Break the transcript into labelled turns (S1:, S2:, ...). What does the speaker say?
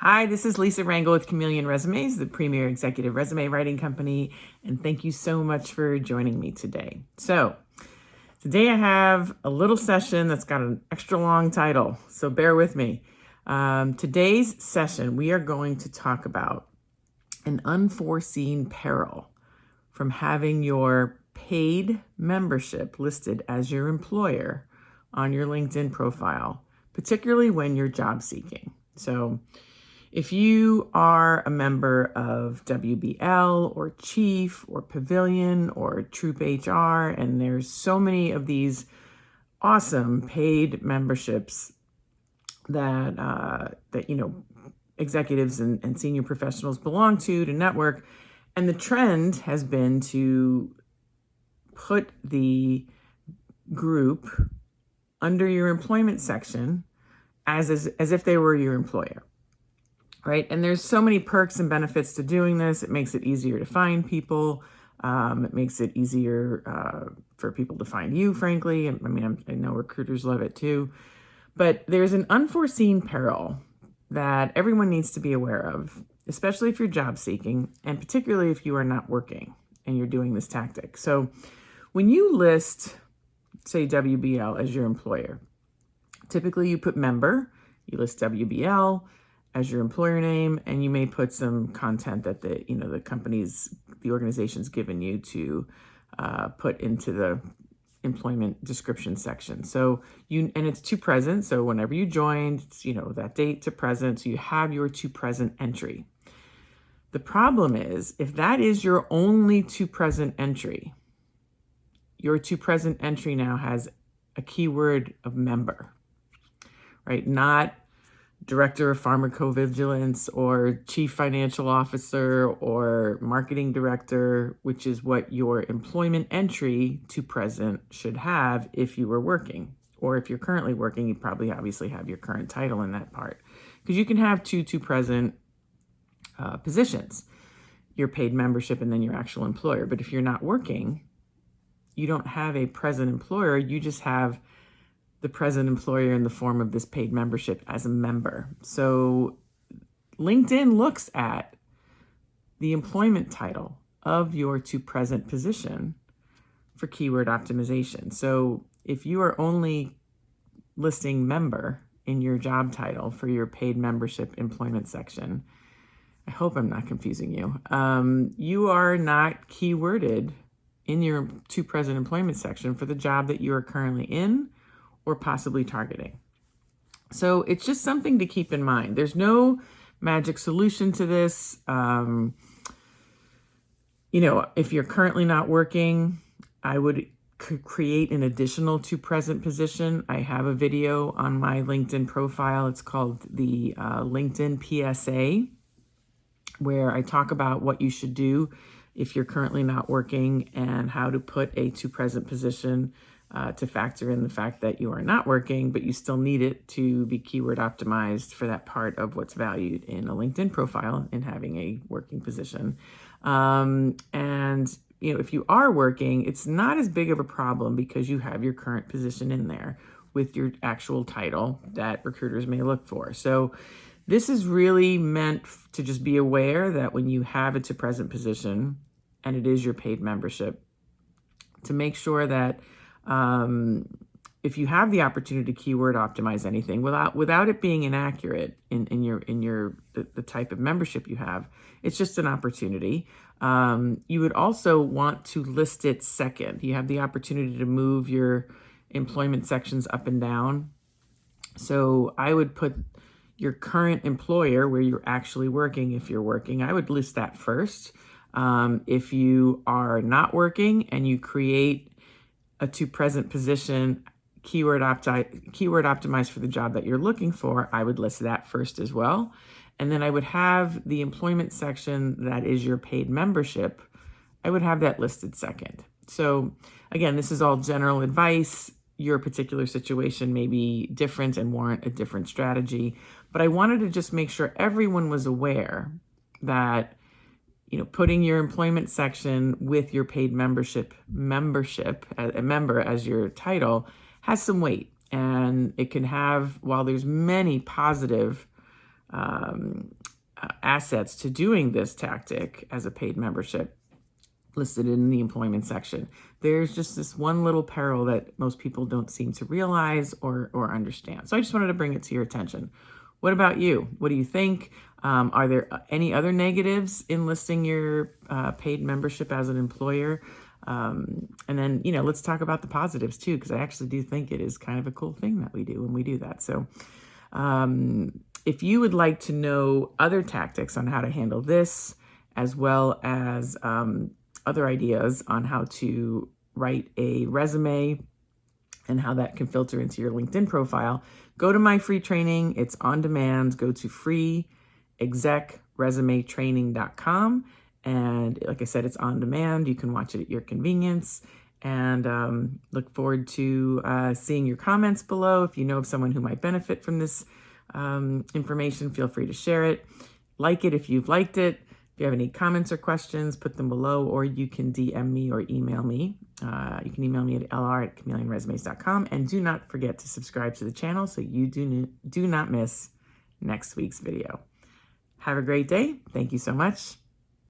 S1: Hi, this is Lisa Rangel with Chameleon Resumes, the premier executive resume writing company, and thank you so much for joining me today. So, today I have a little session that's got an extra long title, so bear with me. Today's session, we are going to talk about an unforeseen peril from having your paid membership listed as your employer on your LinkedIn profile, particularly when you're job seeking. So, if you are a member of WBL or Chief or Pavilion or Troop HR, and there's so many of these awesome paid memberships that executives and senior professionals belong to network, and the trend has been to put the group under your employment section as if they were your employer. Right? And there's so many perks and benefits to doing this. It makes it easier to find people. It makes it easier for people to find you, frankly. I know recruiters love it too. But there's an unforeseen peril that everyone needs to be aware of, especially if you're job seeking, and particularly if you are not working and you're doing this tactic. So when you list, say, WBL as your employer, typically you put member, you list WBL as your employer name, and you may put some content that the organization's given you to put into the employment description section. So and it's to present. So whenever you joined, it's, that date to present. So you have your to present entry. The problem is, if that is your only to present entry, your to present entry now has a keyword of member, right? Not Director of Pharmacovigilance or Chief Financial Officer or Marketing Director, which is what your employment entry to present should have if you were working. Or if you're currently working, you probably obviously have your current title in that part. Because you can have two to present positions, your paid membership and then your actual employer. But if you're not working, you don't have a present employer, you just have the present employer in the form of this paid membership as a member. So LinkedIn looks at the employment title of your to present position for keyword optimization. So if you are only listing member in your job title for your paid membership employment section, I hope I'm not confusing you. You are not keyworded in your to present employment section for the job that you are currently in or possibly targeting. So it's just something to keep in mind. There's no magic solution to this. If you're currently not working, I would create an additional to present position. I have a video on my LinkedIn profile. It's called the LinkedIn PSA, where I talk about what you should do if you're currently not working and how to put a to present position to factor in the fact that you are not working, but you still need it to be keyword optimized for that part of what's valued in a LinkedIn profile in having a working position. If you are working, it's not as big of a problem because you have your current position in there with your actual title that recruiters may look for. So this is really meant to just be aware that when you have a to present position and it is your paid membership, to make sure that if you have the opportunity to keyword optimize anything without it being inaccurate in the type of membership you have, it's just an opportunity. You would also want to list it second. You have the opportunity to move your employment sections up and down. So I would put your current employer where you're actually working. If you're working, I would list that first. If you are not working and you create a to present position, keyword optimized for the job that you're looking for, I would list that first as well. And then I would have the employment section that is your paid membership, I would have that listed second. So again, this is all general advice. Your particular situation may be different and warrant a different strategy, but I wanted to just make sure everyone was aware that putting your employment section with your paid membership, a member as your title, has some weight. And it can have, while there's many positive assets to doing this tactic as a paid membership listed in the employment section. There's just this one little peril that most people don't seem to realize or understand. So I just wanted to bring it to your attention. What about you? What do you think? Are there any other negatives in listing your paid membership as an employer? And then, let's talk about the positives too, because I actually do think it is kind of a cool thing that we do when we do that. So if you would like to know other tactics on how to handle this, as well as other ideas on how to write a resume and how that can filter into your LinkedIn profile, go to my free training. It's on demand. Go to freeexecresumetraining.com. And like I said, it's on demand. You can watch it at your convenience. And look forward to seeing your comments below. If you know of someone who might benefit from this information, feel free to share it. Like it if you've liked it. If you have any comments or questions, put them below, or you can DM me or email me. You can email me at lr@chameleonresumes.com. And do not forget to subscribe to the channel so you do not miss next week's video. Have a great day. Thank you so much.